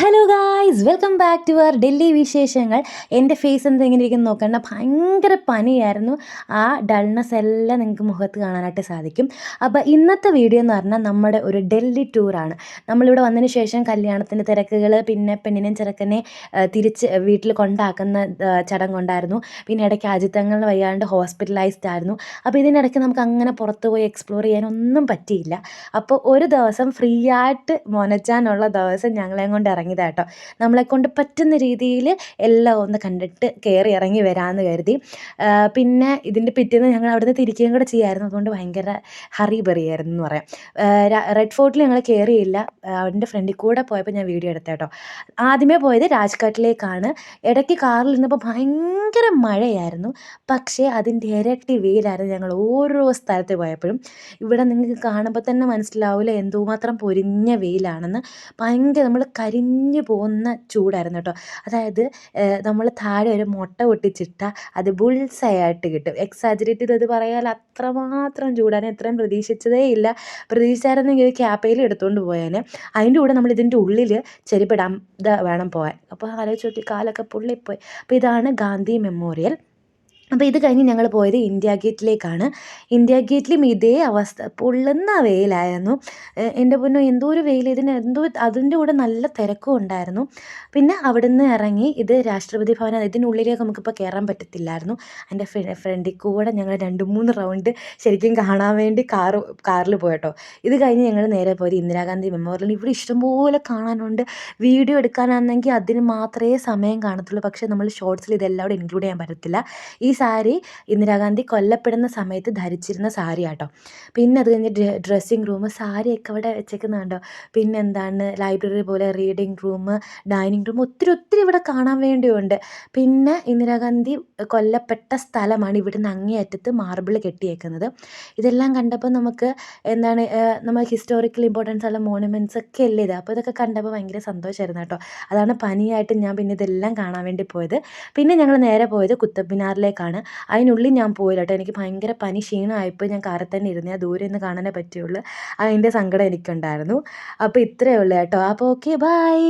Hello guys, welcome back to our Delhi വിശേഷങ്ങൾ. എൻ്റെ face എന്തെങ്ങനെ ഇരിക്കുന്നു നോക്കണ്ട, ഭയങ്കര പനിയായിരുന്നു. ആ ഡൾനെസ് എല്ലാം നിങ്ങൾക്ക് മുഖത്ത് കാണാനായിട്ട് സാധിക്കും. അപ്പോൾ ഇന്നത്തെ വീഡിയോ എന്ന് പറഞ്ഞാൽ നമ്മുടെ ഒരു ഡൽഹി ടൂറാണ്. നമ്മളിവിടെ വന്നതിന് ശേഷം കല്യാണത്തിൻ്റെ തിരക്കുകൾ, പിന്നെ പെണ്ണിനെയും ചെറുക്കനെ തിരിച്ച് വീട്ടിൽ കൊണ്ടാക്കുന്ന ചടങ്ങുണ്ടായിരുന്നു. പിന്നെ ഇടയ്ക്ക് അജിത്തങ്ങൾ വയ്യാണ്ട് ഹോസ്പിറ്റലൈസ്ഡ് ആയിരുന്നു. അപ്പോൾ ഇതിനിടയ്ക്ക് നമുക്ക് അങ്ങനെ പുറത്ത് പോയി എക്സ്പ്ലോർ ചെയ്യാനൊന്നും പറ്റിയില്ല. അപ്പോൾ ഒരു ദിവസം ഫ്രീ ആയിട്ട് മോനച്ചാനുള്ള ദിവസം ഞങ്ങളെയും കൊണ്ട് ഇറങ്ങിയതാണ് കേട്ടോ. നമ്മളെക്കൊണ്ട് പറ്റുന്ന രീതിയിൽ എല്ലാം ഒന്ന് കണ്ടിട്ട് കയറി ഇറങ്ങി വരാമെന്ന് കരുതി. പിന്നെ ഇതിൻ്റെ പിറ്റേന്ന് ഞങ്ങൾ അവിടുന്ന് തിരിക്കുകയും കൂടെ ചെയ്യായിരുന്നു. അതുകൊണ്ട് ഭയങ്കര ഹറി ബറിയായിരുന്നു എന്ന് പറയാം. റെഡ് ഫോർട്ടിൽ ഞങ്ങൾ കയറിയില്ല. അവൻ്റെ ഫ്രണ്ടിൽ കൂടെ പോയപ്പോൾ ഞാൻ വീഡിയോ എടുത്ത കേട്ടോ. ആദ്യമേ പോയത് രാജ്ഘട്ടിലേക്കാണ്. ഇടയ്ക്ക് കാറിൽ ഇരുന്നപ്പോൾ ഭയങ്കര മഴയായിരുന്നു. പക്ഷേ അതിൻ്റെ ഇരട്ടി വെയിലായിരുന്നു ഞങ്ങൾ ഓരോ സ്ഥലത്ത് പോയപ്പോഴും. ഇവിടെ നിങ്ങൾക്ക് കാണുമ്പോൾ തന്നെ മനസ്സിലാവില്ല എന്തുമാത്രം പൊരിഞ്ഞ വെയിലാണെന്ന്. ഭയങ്കര നമ്മൾ കരിഞ്ഞു പോകുന്ന ചൂടായിരുന്നു കേട്ടോ. അതായത് നമ്മൾ താഴെ ഒരു മുട്ട പൊട്ടിച്ചിട്ടാൽ അത് ബുൾസയായിട്ട് കിട്ടും. എക്സാജറേറ്റ് ചെയ്തത് പറയാൽ അത്രമാത്രം ചൂടാണ്. എത്രയും പ്രതീക്ഷിച്ചതേ ഇല്ല. പ്രതീക്ഷിച്ചായിരുന്നെങ്കിൽ ക്യാപ്പയിൽ എടുത്തുകൊണ്ട് പോയേനെ. അതിൻ്റെ കൂടെ നമ്മൾ ഇതിൻ്റെ ഉള്ളിൽ ചെരുപ്പിടാൻ വേണം പോകാൻ. അപ്പോൾ ആലോചിച്ച് നോക്കി, കാലൊക്കെ പൊള്ളിപ്പോയി. അപ്പോൾ ഇതാണ് ഗാന്ധി മെമ്മോറിയൽ. അപ്പോൾ ഇത് കഴിഞ്ഞ് ഞങ്ങൾ പോയത് ഇന്ത്യ ഗേറ്റിലേക്കാണ്. ഇന്ത്യ ഗേറ്റിലും ഇതേ അവസ്ഥ, പൊള്ളുന്ന വെയിലായിരുന്നു. എൻ്റെ പൊന്നോ, എന്തോ ഒരു വെയിൽ! അതിൻ്റെ കൂടെ നല്ല തിരക്കും ഉണ്ടായിരുന്നു. പിന്നെ അവിടുന്ന് ഇറങ്ങി ഇത് രാഷ്ട്രപതി ഭവൻ. ഇതിനുള്ളിലേക്ക് നമുക്കിപ്പോൾ കയറാൻ പറ്റത്തില്ലായിരുന്നു. എൻ്റെ ഫ്രണ്ടിൽ കൂടെ ഞങ്ങൾ 2-3 റൗണ്ട് ശരിക്കും കാണാൻ വേണ്ടി കാറിൽ പോയിട്ടോ. ഇത് കഴിഞ്ഞ് ഞങ്ങൾ നേരെ പോയത് ഇന്ദിരാഗാന്ധി മെമ്മോറിയൽ. ഇവിടെ ഇഷ്ടംപോലെ കാണാനുണ്ട്. വീഡിയോ എടുക്കാനാണെങ്കിൽ അതിന് മാത്രമേ സമയം കാണത്തുള്ളൂ. പക്ഷേ നമ്മൾ ഷോർട്സിൽ ഇതെല്ലാം കൂടെ ഇൻക്ലൂഡ് ചെയ്യാൻ പറ്റത്തില്ല. ഈ സാരി ഇന്ദിരാഗാന്ധി കൊല്ലപ്പെടുന്ന സമയത്ത് ധരിച്ചിരുന്ന സാരി ആട്ടോ. പിന്നെ അത് കഴിഞ്ഞ് ഡ്രസ്സിങ് റൂം, സാരിയൊക്കെ അവിടെ വെച്ചേക്കുന്നത് കണ്ടോ. പിന്നെ എന്താണ്, ലൈബ്രറി പോലെ റീഡിങ് റൂം, ഡൈനിങ് റൂം, ഒത്തിരി ഇവിടെ കാണാൻ വേണ്ടിയുണ്ട്. പിന്നെ ഇന്ദിരാഗാന്ധി കൊല്ലപ്പെട്ട സ്ഥലമാണ് ഇവിടുന്ന് അങ്ങേയറ്റത്ത് മാർബിൾ കെട്ടിയേക്കുന്നത്. ഇതെല്ലാം കണ്ടപ്പോൾ നമുക്ക് എന്താണ്, നമ്മൾ ഹിസ്റ്റോറിക്കൽ ഇമ്പോർട്ടൻസ് ഉള്ള മോണുമെൻറ്റ്സ് ഒക്കെ അല്ലേ ഇത്. അപ്പോൾ ഇതൊക്കെ കണ്ടപ്പോൾ ഭയങ്കര സന്തോഷമായിരുന്നു കേട്ടോ. അതാണ് പനിയായിട്ട് ഞാൻ പിന്നെ ഇതെല്ലാം കാണാൻ വേണ്ടി പോയത്. പിന്നെ ഞങ്ങൾ നേരെ പോയത് കുത്തബ് മിനാറിലേക്കാണ്. അതിനുള്ളിൽ ഞാൻ പോയില്ല കേട്ടോ. എനിക്ക് ഭയങ്കര പനി, ക്ഷീണമായപ്പോൾ ഞാൻ കാറിൽ തന്നെ ഇരുന്നേ. ദൂരെ നിന്ന് കാണാനേ പറ്റുള്ളൂ. അതിൻ്റെ സങ്കടം എനിക്കുണ്ടായിരുന്നു. അപ്പോൾ ഇത്രയേ ഉള്ളൂ കേട്ടോ. അപ്പോൾ ഓക്കെ, ബൈ.